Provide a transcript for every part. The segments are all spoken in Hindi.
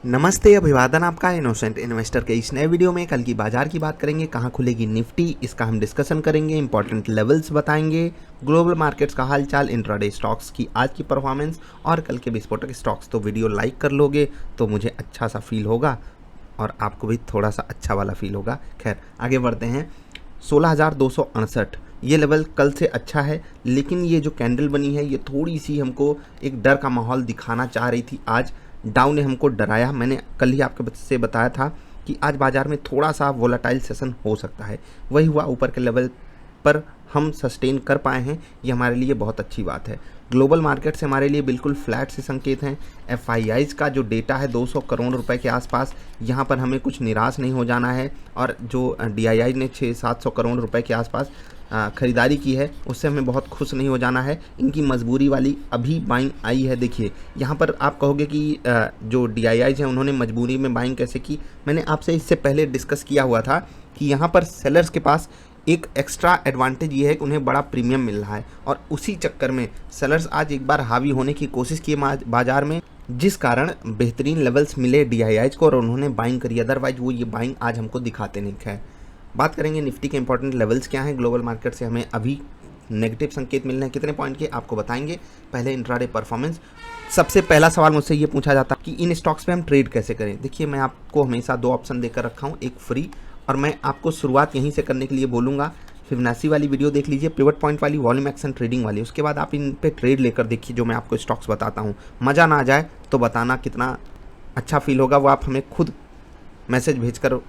नमस्ते, अभिवादन आपका इनोसेंट इन्वेस्टर के इस नए वीडियो में कल की बाजार की बात करेंगे। कहां खुलेगी निफ्टी, इसका हम डिस्कशन करेंगे। इंपॉर्टेंट लेवल्स बताएंगे, ग्लोबल मार्केट्स का हालचाल, इंट्राडे स्टॉक्स की आज की परफॉर्मेंस और कल के विस्फोटक स्टॉक्स। तो वीडियो लाइक कर लोगे तो मुझे अच्छा सा फील होगा और आपको भी थोड़ा सा अच्छा वाला फील होगा। खैर आगे बढ़ते हैं। 16,268 ये लेवल कल से अच्छा है, लेकिन ये जो कैंडल बनी है ये थोड़ी सी हमको एक डर का माहौल दिखाना चाह रही थी। आज डाउ ने हमको डराया। मैंने कल ही आपके से बताया था कि आज बाजार में थोड़ा सा वोलाटाइल सेशन हो सकता है। वही हुआ, ऊपर के लेवल पर हम सस्टेन कर पाए हैं, ये हमारे लिए बहुत अच्छी बात है। ग्लोबल मार्केट से हमारे लिए बिल्कुल फ्लैट से संकेत हैं। एफआईआईज का जो डेटा है 200 करोड़ रुपए के आसपास, यहाँ पर हमें कुछ निराश नहीं हो जाना है। और जो डीआईआई ने 600-700 करोड़ रुपए के आसपास खरीदारी की है, उससे हमें बहुत खुश नहीं हो जाना है। इनकी मजबूरी वाली अभी बाइंग आई है। देखिए यहाँ पर आप कहोगे कि जो डीआईआईज हैं उन्होंने मजबूरी में बाइंग कैसे की। मैंने आपसे इससे पहले डिस्कस किया हुआ था कि यहाँ पर सेलर्स के पास एक एक्स्ट्रा एडवांटेज ये है कि उन्हें बड़ा प्रीमियम मिल रहा है, और उसी चक्कर में सेलर्स आज एक बार हावी होने की कोशिश किए बाजार में, जिस कारण बेहतरीन लेवल्स मिले डीआईआईज को और उन्होंने बाइंग करी। अदरवाइज वो ये बाइंग आज हमको दिखाते नहीं। है बात करेंगे निफ्टी के इंपॉर्टेंट लेवल्स क्या हैं। ग्लोबल मार्केट से हमें अभी नेगेटिव संकेत मिल रहे हैं, कितने पॉइंट के आपको बताएंगे। पहले इंट्राडे परफॉर्मेंस। सबसे पहला सवाल मुझसे ये पूछा जाता है कि इन स्टॉक्स पे हम ट्रेड कैसे करें। देखिए मैं आपको हमेशा दो ऑप्शन देकर रखा हूँ, एक फ्री, और मैं आपको शुरुआत यहीं से करने के लिए बोलूँगा। फिबोनाची वाली वीडियो देख लीजिए, पिवट पॉइंट वाली, वॉल्यूम एक्शन ट्रेडिंग वाली। उसके बाद आप इन पे ट्रेड लेकर देखिए जो मैं आपको स्टॉक्स बताता हूँ। मज़ा ना आ जाए तो बताना, कितना अच्छा फील होगा वो आप हमें खुद मैसेज भेजकर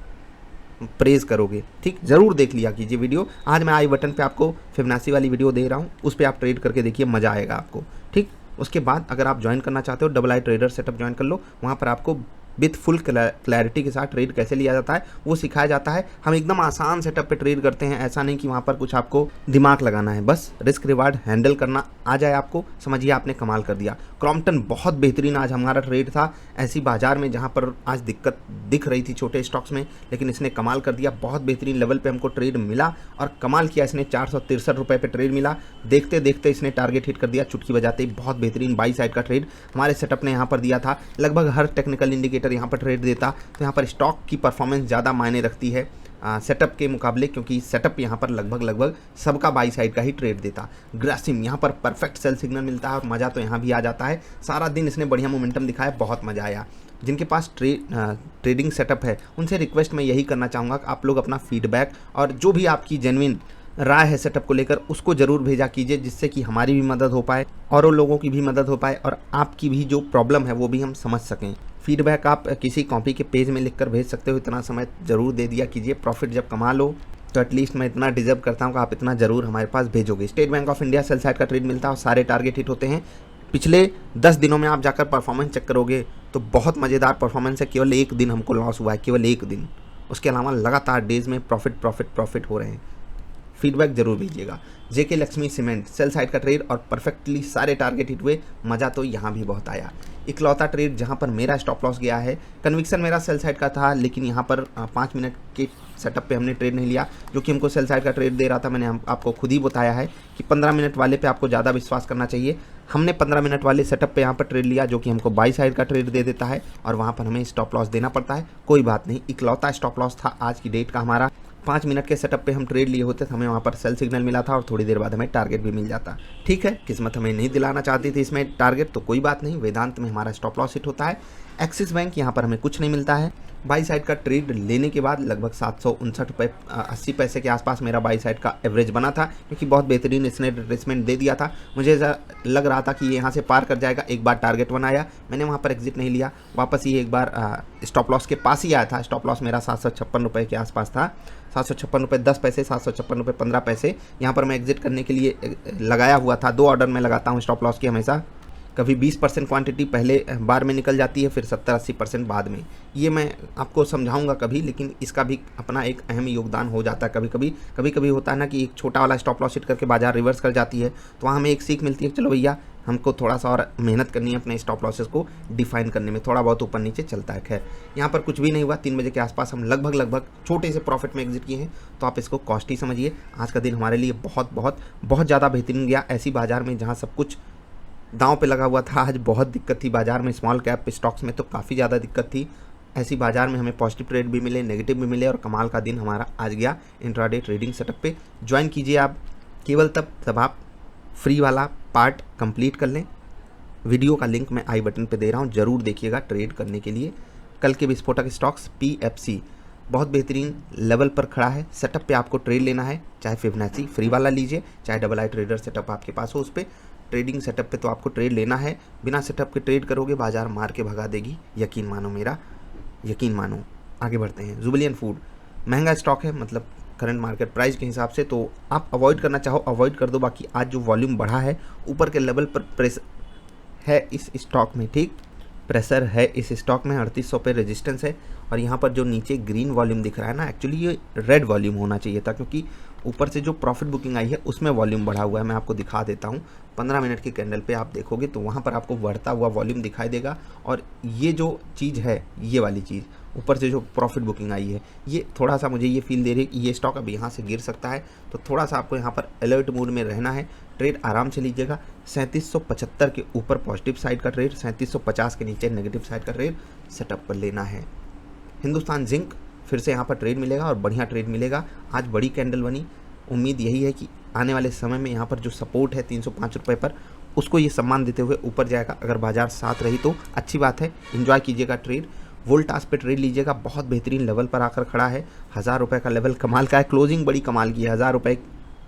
प्रेज करोगे। ठीक, जरूर देख लिया कीजिए वीडियो। आज मैं आई बटन पे आपको फिबोनाची वाली वीडियो दे रहा हूँ, उस पर आप ट्रेड करके देखिए, मज़ा आएगा आपको। ठीक, उसके बाद अगर आप ज्वाइन करना चाहते हो डबल आई ट्रेडर सेटअप ज्वाइन कर लो। वहाँ पर आपको विथ फुल क्लैरिटी के साथ ट्रेड कैसे लिया जाता है वो सिखाया जाता है। हम एकदम आसान सेटअप पे ट्रेड करते हैं, ऐसा नहीं कि वहाँ पर कुछ आपको दिमाग लगाना है। बस रिस्क रिवार्ड हैंडल करना आ जाए आपको, समझिए आपने कमाल कर दिया। क्रॉम्पटन बहुत बेहतरीन आज हमारा ट्रेड था। ऐसी बाजार में जहाँ पर आज दिक्कत दिख रही थी छोटे स्टॉक्स में, लेकिन इसने कमाल कर दिया। बहुत बेहतरीन लेवल पे हमको ट्रेड मिला और कमाल किया इसने। 463 रुपये पे ट्रेड मिला। देखते देखते इसने टारगेट हिट कर दिया, चुटकी बजाते ही। बहुत बेहतरीन बाई साइड का ट्रेड हमारे सेटअप ने यहाँ पर दिया था। लगभग हर टेक्निकल इंडिकेटर यहाँ पर ट्रेड देता, तो यहाँ पर स्टॉक की परफॉर्मेंस ज़्यादा मायने रखती है सेटअप के मुकाबले, क्योंकि सेटअप यहाँ पर लगभग सबका बाई साइड का ही ट्रेड देता। ग्रासिम यहाँ पर परफेक्ट सेल सिग्नल मिलता है और मज़ा तो यहाँ भी आ जाता है। सारा दिन इसने बढ़िया मोमेंटम दिखाया, बहुत मज़ा आया। जिनके पास ट्रेडिंग सेटअप है उनसे रिक्वेस्ट मैं यही करना चाहूँगा कि आप लोग अपना फीडबैक और जो भी आपकी जेन्युइन राय है सेटअप को लेकर उसको ज़रूर भेजा कीजिए, जिससे कि हमारी भी मदद हो पाए और उन लोगों की भी मदद हो पाए और आपकी भी जो प्रॉब्लम है वो भी हम समझ सकें। फीडबैक आप किसी कॉपी के पेज में लिखकर भेज सकते हो, इतना समय ज़रूर दे दिया कीजिए। प्रॉफिट जब कमा लो तो एटलीस्ट मैं इतना डिजर्व करता हूँ कि आप इतना ज़रूर हमारे पास भेजोगे। State bank of India sell side का ट्रेड मिलता है और सारे टारगेट हिट होते हैं। पिछले 10 दिनों में आप जाकर परफॉर्मेंस चेक करोगे तो बहुत मज़ेदार परफॉर्मेंस है। केवल एक दिन हमको लॉस हुआ है, केवल एक दिन। उसके अलावा लगातार डेज में प्रॉफिट हो रहे हैं। फीडबैक जरूर भेजिएगा। जेके लक्ष्मी सीमेंट सेल साइड का ट्रेड और परफेक्टली सारे टारगेट हिट हुए, मज़ा तो यहाँ भी बहुत आया। इकलौता ट्रेड जहाँ पर मेरा स्टॉप लॉस गया है, कन्विक्शन मेरा सेल साइड का था, लेकिन यहाँ पर 5 मिनट के सेटअप पे हमने ट्रेड नहीं लिया जो कि हमको सेल साइड का ट्रेड दे रहा था। मैंने आपको खुद ही बताया है कि 15 मिनट वाले पे आपको ज़्यादा विश्वास करना चाहिए। हमने 15 मिनट वाले सेटअप पे यहाँ पर ट्रेड लिया जो कि हमको बाई साइड का ट्रेड दे देता है और वहाँ पर हमें स्टॉप लॉस देना पड़ता है। कोई बात नहीं, इकलौता स्टॉप लॉस था आज की डेट का हमारा। 5 मिनट के सेटअप पे हम ट्रेड लिए होते तो हमें वहाँ पर सेल सिग्नल मिला था और थोड़ी देर बाद हमें टारगेट भी मिल जाता। ठीक है, किस्मत हमें नहीं दिलाना चाहती थी इसमें टारगेट, तो कोई बात नहीं। वेदांत में हमारा स्टॉप लॉस हिट होता है। एक्सिस बैंक यहाँ पर हमें कुछ नहीं मिलता है। बाई साइड का ट्रेड लेने के बाद लगभग 759 रुपये 80 पैसे के आसपास मेरा बाई साइड का एवरेज बना था, क्योंकि बहुत बेहतरीन इसने रिट्रेसमेंट दे दिया था। मुझे लग रहा था कि ये यहाँ से पार कर जाएगा। एक बार टारगेट बनाया, मैंने वहाँ पर एग्जिट नहीं लिया, वापस ये एक बार स्टॉप लॉस के पास ही आया था। स्टॉप लॉस मेरा 756 रुपये के आसपास था। 756 रुपये 10 पैसे, 756 रुपये 15 पैसे यहाँ पर मैं एग्जिट करने के लिए लगाया हुआ था। 2 ऑर्डर में लगाता हूँ स्टॉप लॉस की हमेशा। कभी 20% क्वांटिटी पहले बार में निकल जाती है, फिर 70-80% बाद में। ये मैं आपको समझाऊंगा कभी, लेकिन इसका भी अपना एक अहम योगदान हो जाता है। कभी कभी होता है ना कि एक छोटा वाला स्टॉप लॉस हिट करके बाजार रिवर्स कर जाती है, तो वहाँ हमें एक सीख मिलती है, चलो भैया हमको थोड़ा सा और मेहनत करनी है अपने स्टॉप लॉसेस को डिफाइन करने में। थोड़ा बहुत ऊपर नीचे चलता है। खैर यहाँ पर कुछ भी नहीं हुआ। 3 बजे के आसपास हम लगभग छोटे से प्रॉफिट में एग्जिट किए हैं, तो आप इसको कॉस्ट ही समझिए। आज का दिन हमारे लिए बहुत ज़्यादा बेहतरीन गया। ऐसी बाजार में जहाँ सब कुछ दांव पे लगा हुआ था। आज बहुत दिक्कत थी बाजार में, स्मॉल कैप स्टॉक्स में तो काफ़ी ज़्यादा दिक्कत थी। ऐसी बाजार में हमें पॉजिटिव ट्रेड भी मिले, नेगेटिव भी मिले और कमाल का दिन हमारा आज गया इंट्राडे ट्रेडिंग सेटअप पे। ज्वाइन कीजिए आप केवल तब आप फ्री वाला पार्ट कंप्लीट कर लें। वीडियो का लिंक मैं आई बटन पे दे रहा हूँ, ज़रूर देखिएगा ट्रेड करने के लिए। कल के विस्फोटक स्टॉक्स PFC बहुत बेहतरीन लेवल पर खड़ा है। सेटअप पे आपको ट्रेड लेना है, चाहे फिबोनाची फ्री वाला लीजिए, चाहे डबल आई ट्रेडर सेटअप आपके पास हो, उस पर ट्रेडिंग सेटअप पे तो आपको ट्रेड लेना है। बिना सेटअप के ट्रेड करोगे बाजार मार के भगा देगी, यकीन मानो मेरा, यकीन मानो। आगे बढ़ते हैं। जुबिलियंट फूड महंगा स्टॉक है, मतलब करंट मार्केट प्राइस के हिसाब से, तो आप अवॉइड करना चाहो अवॉइड कर दो। बाकी आज जो वॉल्यूम बढ़ा है, ऊपर के लेवल पर प्रेशर है इस स्टॉक में, ठीक, प्रेशर है इस स्टॉक में। 3800 पे रेजिस्टेंस है और यहाँ पर जो नीचे ग्रीन वॉल्यूम दिख रहा है ना, एक्चुअली ये रेड वॉल्यूम होना चाहिए था, क्योंकि ऊपर से जो प्रॉफिट बुकिंग आई है उसमें वॉल्यूम बढ़ा हुआ है। मैं आपको दिखा देता हूँ, 15 मिनट की कैंडल पे आप देखोगे तो वहाँ पर आपको बढ़ता हुआ वॉल्यूम दिखाई देगा। और ये जो चीज़ है, ये वाली चीज़ ऊपर से जो प्रॉफिट बुकिंग आई है, ये थोड़ा सा मुझे ये फील दे रही है कि ये स्टॉक अब यहाँ से गिर सकता है। तो थोड़ा सा आपको यहाँ पर अलर्ट मूड में रहना है। ट्रेड आराम से लीजिएगा। 3775 के ऊपर पॉजिटिव साइड का ट्रेड, 3750 के नीचे नेगेटिव साइड का ट्रेड सेटअप कर लेना है। हिंदुस्तान जिंक फिर से यहाँ पर ट्रेड मिलेगा और बढ़िया ट्रेड मिलेगा। आज बड़ी कैंडल बनी, उम्मीद यही है कि आने वाले समय में यहाँ पर जो सपोर्ट है 305 रुपये पर, उसको ये सम्मान देते हुए ऊपर जाएगा। अगर बाजार साथ रही तो अच्छी बात है, एंजॉय कीजिएगा ट्रेड। वोल्टास पे ट्रेड लीजिएगा, बहुत बेहतरीन लेवल पर आकर खड़ा है। 1000 रुपये का लेवल कमाल का है, क्लोजिंग बड़ी कमाल की है। 1000 रुपये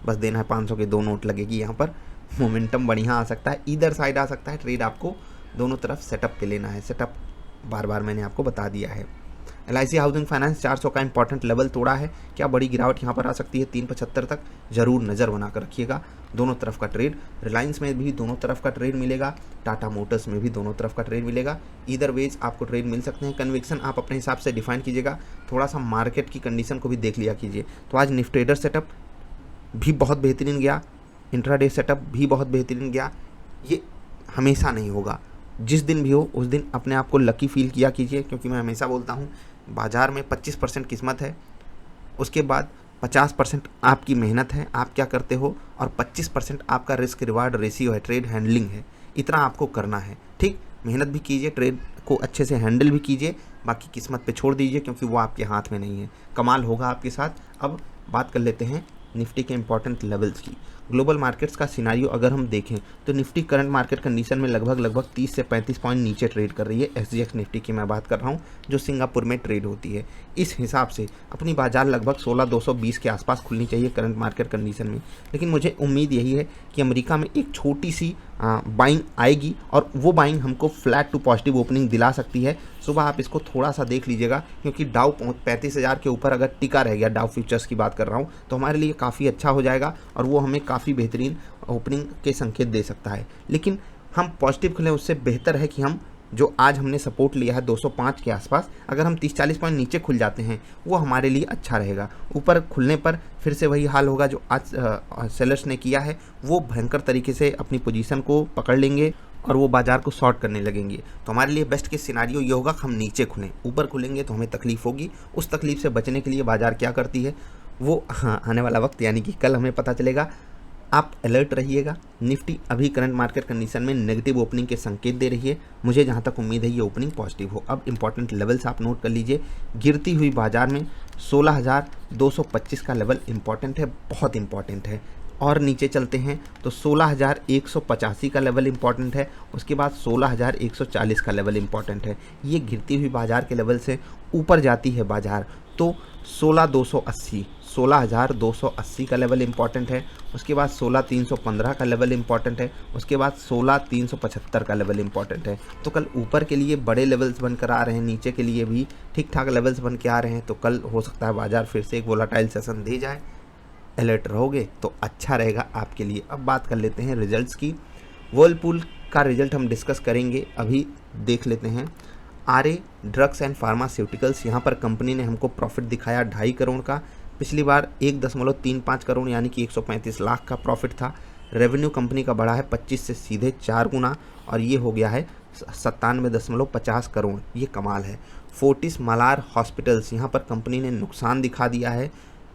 बस देना है, 500 के 2 नोट लगेगी यहाँ पर। मोमेंटम बढ़िया आ सकता है, इधर साइड आ सकता है। ट्रेड आपको दोनों तरफ सेटअप पे लेना है। सेटअप बार बार मैंने आपको बता दिया है। LIC हाउसिंग फाइनेंस 400 का इंपॉर्टेंट लेवल तोड़ा है, क्या बड़ी गिरावट यहाँ पर आ सकती है 375 तक, जरूर नज़र बनाकर रखिएगा। दोनों तरफ का ट्रेड, रिलायंस में भी दोनों तरफ का ट्रेड मिलेगा, टाटा मोटर्स में भी दोनों तरफ का ट्रेड मिलेगा। ईदर वेज आपको ट्रेड मिल सकते हैं। कन्विक्शन आप अपने हिसाब से डिफाइन कीजिएगा, थोड़ा सा मार्केट की कंडीशन को भी देख लिया कीजिए। तो आज निफ्टी ट्रेडर सेटअप भी बहुत बेहतरीन गया, इंट्राडे सेटअप भी बहुत बेहतरीन गया। ये हमेशा नहीं होगा, जिस दिन भी हो उस दिन अपने आप को लकी फील किया कीजिए, क्योंकि मैं हमेशा बोलता हूँ बाजार में 25% किस्मत है, उसके बाद 50% आपकी मेहनत है, आप क्या करते हो, और 25% आपका रिस्क रिवार्ड रेशियो है, ट्रेड हैंडलिंग है। इतना आपको करना है, ठीक। मेहनत भी कीजिए, ट्रेड को अच्छे से हैंडल भी कीजिए, बाकी किस्मत पे छोड़ दीजिए, क्योंकि वो आपके हाथ में नहीं है। कमाल होगा आपके साथ। अब बात कर लेते हैं निफ्टी के इंपॉर्टेंट लेवल्स की। ग्लोबल मार्केट्स का सिनारियो अगर हम देखें तो निफ्टी करंट मार्केट कंडीशन में लगभग 30 से 35 पॉइंट नीचे ट्रेड कर रही है। SGX निफ्टी की मैं बात कर रहा हूँ, जो सिंगापुर में ट्रेड होती है। इस हिसाब से अपनी बाजार लगभग 16,220 के आसपास खुलनी चाहिए करंट मार्केट कंडीशन में। लेकिन मुझे उम्मीद यही है कि अमेरिका में एक छोटी सी बाइंग आएगी और वो बाइंग हमको फ्लैट टू पॉजिटिव ओपनिंग दिला सकती है। सुबह आप इसको थोड़ा सा देख लीजिएगा, क्योंकि डाउ 35,000 के ऊपर अगर टिका रह गया, डाउ फ्यूचर्स की बात कर रहा हूँ, तो हमारे लिए काफ़ी अच्छा हो जाएगा और वो हमें काफ़ी बेहतरीन ओपनिंग के संकेत दे सकता है। लेकिन हम पॉजिटिव खुलें, उससे बेहतर है कि हम जो आज हमने सपोर्ट लिया है 205 के आसपास, अगर हम 30-40 पॉइंट नीचे खुल जाते हैं वो हमारे लिए अच्छा रहेगा। ऊपर खुलने पर फिर से वही हाल होगा जो आज सेलर्स ने किया है, वो भयंकर तरीके से अपनी पोजीशन को पकड़ लेंगे और वो बाजार को शॉर्ट करने लगेंगे। तो हमारे लिए बेस्ट केस सिनारियो ये होगा कि हम नीचे खुलें। ऊपर खुलेंगे तो हमें तकलीफ होगी। उस तकलीफ से बचने के लिए बाजार क्या करती है वो आने वाला वक्त यानी कि कल हमें पता चलेगा। आप अलर्ट रहिएगा। निफ्टी अभी करंट मार्केट कंडीशन में नेगेटिव ओपनिंग के संकेत दे रही है। मुझे जहां तक उम्मीद है ये ओपनिंग पॉजिटिव हो। अब इंपॉर्टेंट लेवल्स आप नोट कर लीजिए। गिरती हुई बाजार में 16,225 का लेवल इंपॉर्टेंट है, बहुत इंपॉर्टेंट है। और नीचे चलते हैं तो 16,185 का लेवल इंपॉर्टेंट है। उसके बाद 16,140 का लेवल इंपॉर्टेंट है। ये गिरती हुई बाजार के लेवल से ऊपर जाती है बाजार तो 16,280 का लेवल इंपॉर्टेंट है। उसके बाद 16,315 का लेवल इंपॉर्टेंट है। उसके बाद 16,375 का लेवल इंपॉर्टेंट है। तो कल ऊपर के लिए बड़े लेवल्स बनकर आ रहे हैं, नीचे के लिए भी ठीक ठाक लेवल्स बन के आ रहे हैं। तो कल हो सकता है बाजार फिर से एक वोलाटाइल सेशन दे जाए। अलर्ट रहोगे तो अच्छा रहेगा आपके लिए। अब बात कर लेते हैं रिजल्ट्स की। वर्लपूल का रिजल्ट हम डिस्कस करेंगे, अभी देख लेते हैं। RA ड्रग्स एंड फार्मास्यूटिकल्स, यहाँ पर कंपनी ने हमको प्रॉफिट दिखाया 2.5 करोड़ का। पिछली बार 1.35 करोड़ यानी कि 135 लाख का प्रॉफिट था। रेवेन्यू कंपनी का बढ़ा है 25 से सीधे 4 गुना और ये हो गया है 97.50 करोड़। ये कमाल है। फोर्टिस मलार हॉस्पिटल्स, यहाँ पर कंपनी ने नुकसान दिखा दिया है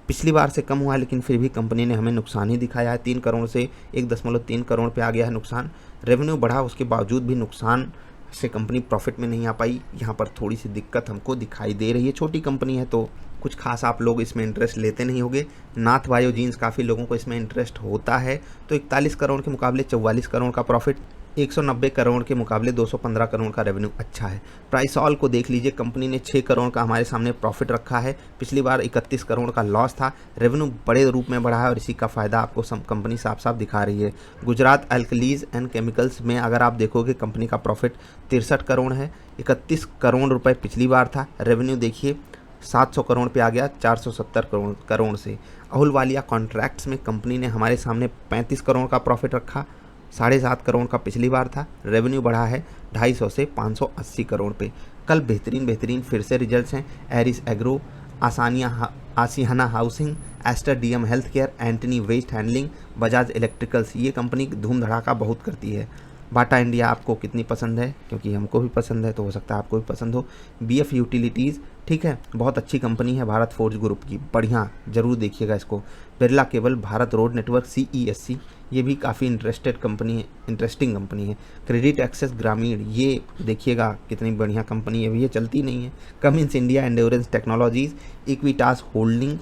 पिछली बार से कम हुआ है, लेकिन फिर भी कंपनी ने हमें नुकसान ही दिखाया है। 3 करोड़ से 1.3 करोड़ पे आ गया है नुकसान। रेवेन्यू बढ़ा, उसके बावजूद भी नुकसान से कंपनी प्रॉफिट में नहीं आ पाई। यहाँ पर थोड़ी सी दिक्कत हमको दिखाई दे रही है। छोटी कंपनी है तो कुछ खास आप लोग इसमें इंटरेस्ट लेते नहीं होंगे। नाथ बायो जीन्स काफ़ी लोगों को इसमें इंटरेस्ट होता है। तो 41 करोड़ के मुकाबले 44 करोड़ का प्रॉफिट, 190 करोड़ के मुकाबले 215 करोड़ का रेवेन्यू अच्छा है। प्राइस ऑल को देख लीजिए, कंपनी ने 6 करोड़ का हमारे सामने प्रॉफिट रखा है। पिछली बार 31 करोड़ का लॉस था। रेवेन्यू बड़े रूप में बढ़ा है और इसी का फ़ायदा आपको कंपनी साफ साफ दिखा रही है। गुजरात एल्कलीज एंड केमिकल्स में अगर आप देखोगे कंपनी का प्रॉफिट 63 करोड़ है। 31 करोड़ रुपये पिछली बार था। रेवेन्यू देखिए 700 करोड़ पे आ गया 470 करोड़ से। अहुलवालिया कॉन्ट्रैक्ट्स में कंपनी ने हमारे सामने 35 करोड़ का प्रॉफिट रखा। 7.5 करोड़ का पिछली बार था। रेवेन्यू बढ़ा है 250 से 580 करोड़ पे। कल बेहतरीन फिर से रिजल्ट्स हैं। Aries Agro, Ashiana housing, Aster DM health care, Antony waste handling, Bajaj electricals, ये कंपनी धूम धड़ाका बहुत करती है। बाटा इंडिया आपको कितनी पसंद है, क्योंकि हमको भी पसंद है तो हो सकता है आपको भी पसंद हो। बीएफ यूटिलिटीज़, ठीक है, बहुत अच्छी कंपनी है भारत फोर्ज ग्रुप की, बढ़िया, ज़रूर देखिएगा इसको। Birla cable, Bharat road network, CESC, ये भी काफ़ी इंटरेस्टिंग कंपनी है। क्रेडिट एक्सेस ग्रामीण, ये देखिएगा कितनी बढ़िया कंपनी है, ये चलती नहीं है। Cummins India, endurance technologies, Equitas holding,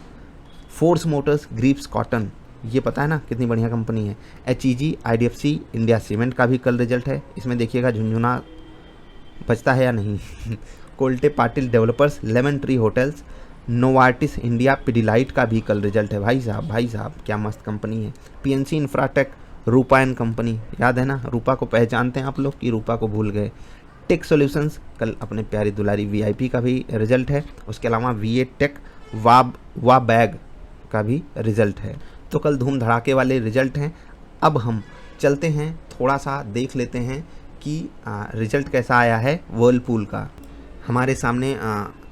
force Motors, Greaves cotton, ये पता है ना कितनी बढ़िया कंपनी है। HEG, IDFC, इंडिया सीमेंट का भी कल रिजल्ट है। इसमें देखिएगा झुंझुना बचता है या नहीं। Kolte Patil developers, lemon tree hotels, Novartis India, Pidilite का भी कल रिजल्ट है। भाई साहब क्या मस्त कंपनी है। PNC Infratech, Rupa and company, याद है ना, रूपा को पहचानते हैं आप लोग कि रूपा को भूल गए। टेक सॉल्यूशंस, कल अपने प्यारी दुलारी VIP का भी रिजल्ट है। उसके अलावा VA टेक, वा बैग का भी रिजल्ट है। तो कल धूम धड़ाके वाले रिजल्ट हैं। अब हम चलते हैं, थोड़ा सा देख लेते हैं कि रिजल्ट कैसा आया है वर्लपूल का। हमारे सामने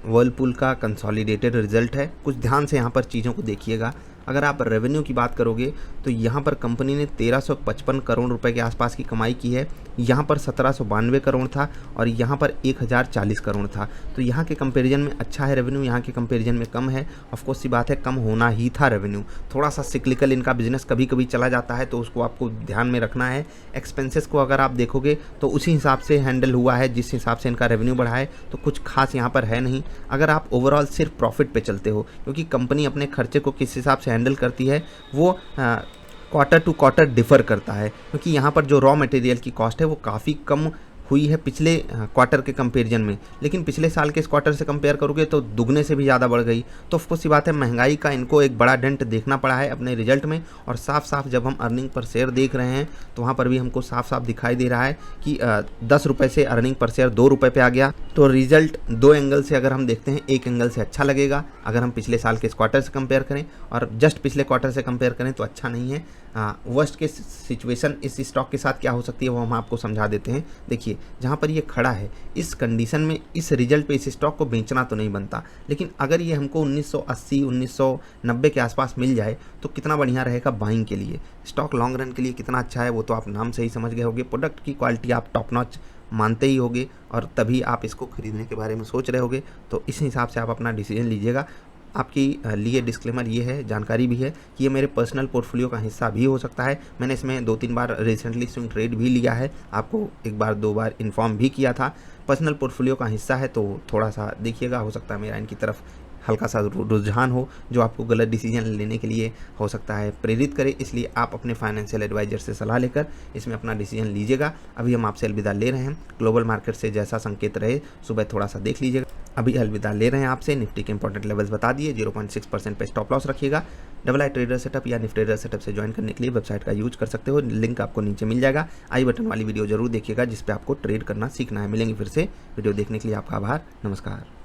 वर्लपूल का कंसोलिडेटेड रिजल्ट है। कुछ ध्यान से यहाँ पर चीज़ों को देखिएगा। अगर आप रेवेन्यू की बात करोगे तो यहाँ पर कंपनी ने 1355 करोड़ रुपए के आसपास की कमाई की है। यहाँ पर 1792 करोड़ था और यहाँ पर 1040 करोड़ था। तो यहाँ के कंपैरिजन में अच्छा है रेवेन्यू, यहाँ के कंपैरिजन में कम है। ऑफकोर्स सी बात है, कम होना ही था रेवेन्यू। थोड़ा सा सिक्लिकल इनका बिजनेस कभी कभी चला जाता है, तो उसको आपको ध्यान में रखना है। एक्सपेंसेस को अगर आप देखोगे तो उसी हिसाब से हैंडल हुआ है जिस हिसाब से इनका रेवेन्यू बढ़ा है, तो कुछ खास यहाँ पर है नहीं। अगर आप ओवरऑल सिर्फ प्रॉफिट पे चलते हो, क्योंकि कंपनी अपने खर्चे को किस हिसाब से हैंडल करती है वो क्वार्टर टू क्वार्टर डिफ़र करता है, क्योंकि यहाँ पर जो रॉ मटेरियल की कॉस्ट है वो काफ़ी कम हुई है पिछले क्वार्टर के कंपैरिजन में, लेकिन पिछले साल के इस क्वार्टर से कंपेयर करोगे तो दुगने से भी ज़्यादा बढ़ गई। तो ऑफकोर्स सी बात है, महंगाई का इनको एक बड़ा डेंट देखना पड़ा है अपने रिजल्ट में। और साफ साफ जब हम अर्निंग पर शेयर देख रहे हैं तो वहाँ पर भी हमको साफ साफ दिखाई दे रहा है कि 10 रुपये से अर्निंग पर शेयर 2 रुपये पे आ गया। तो रिजल्ट दो एंगल से अगर हम देखते हैं, एक एंगल से अच्छा लगेगा अगर हम पिछले साल के इस क्वार्टर से कंपेयर करें, और जस्ट पिछले क्वार्टर से कंपेयर करें तो अच्छा नहीं है। वर्स्ट के सिचुएशन इस स्टॉक के साथ क्या हो सकती है वो हम आपको समझा देते हैं। देखिए, जहाँ पर ये खड़ा है इस कंडीशन में, इस रिजल्ट पे इस स्टॉक को बेचना तो नहीं बनता, लेकिन अगर ये हमको 1980 1990 के आसपास मिल जाए तो कितना बढ़िया रहेगा बाइंग के लिए। स्टॉक लॉन्ग रन के लिए कितना अच्छा है वो तो आप नाम से ही समझ गए होंगे। प्रोडक्ट की क्वालिटी आप टॉप नॉच मानते ही होगे और तभी आप इसको खरीदने के बारे में सोच रहे होगे। तो इस हिसाब से आप अपना डिसीजन लीजिएगा। आपकी लिए डिस्क्लेमर ये है, जानकारी भी है कि ये मेरे पर्सनल पोर्टफोलियो का हिस्सा भी हो सकता है। मैंने इसमें 2-3 बार रिसेंटली स्विंग ट्रेड भी लिया है, आपको 1-2 बार इन्फॉर्म भी किया था। पर्सनल पोर्टफोलियो का हिस्सा है तो थोड़ा सा देखिएगा, हो सकता है मेरा इनकी तरफ हल्का सा रुझान हो जो आपको गलत डिसीजन लेने के लिए हो सकता है प्रेरित करे। इसलिए आप अपने फाइनेंशियल एडवाइजर से सलाह लेकर इसमें अपना डिसीजन लीजिएगा। अभी हम आपसे अलविदा ले रहे हैं। ग्लोबल मार्केट से जैसा संकेत रहे सुबह थोड़ा सा देख लीजिएगा। अभी अलविदा ले रहे हैं आपसे। निफ्टी के इंपॉर्टेंट लेवल्स बता दिए। 0.6% पे स्टॉप लॉस रखिएगा। डबल ट्रेडर सेटअप या निफ्टी ट्रेडर सेटअप से ज्वाइन करने के लिए वेबसाइट का यूज कर सकते हो, लिंक आपको नीचे मिल जाएगा। आई बटन वाली वीडियो जरूर देखिएगा जिस पे आपको ट्रेड करना सीखना है। मिलेंगे फिर से। वीडियो देखने के लिए आपका आभार। नमस्कार।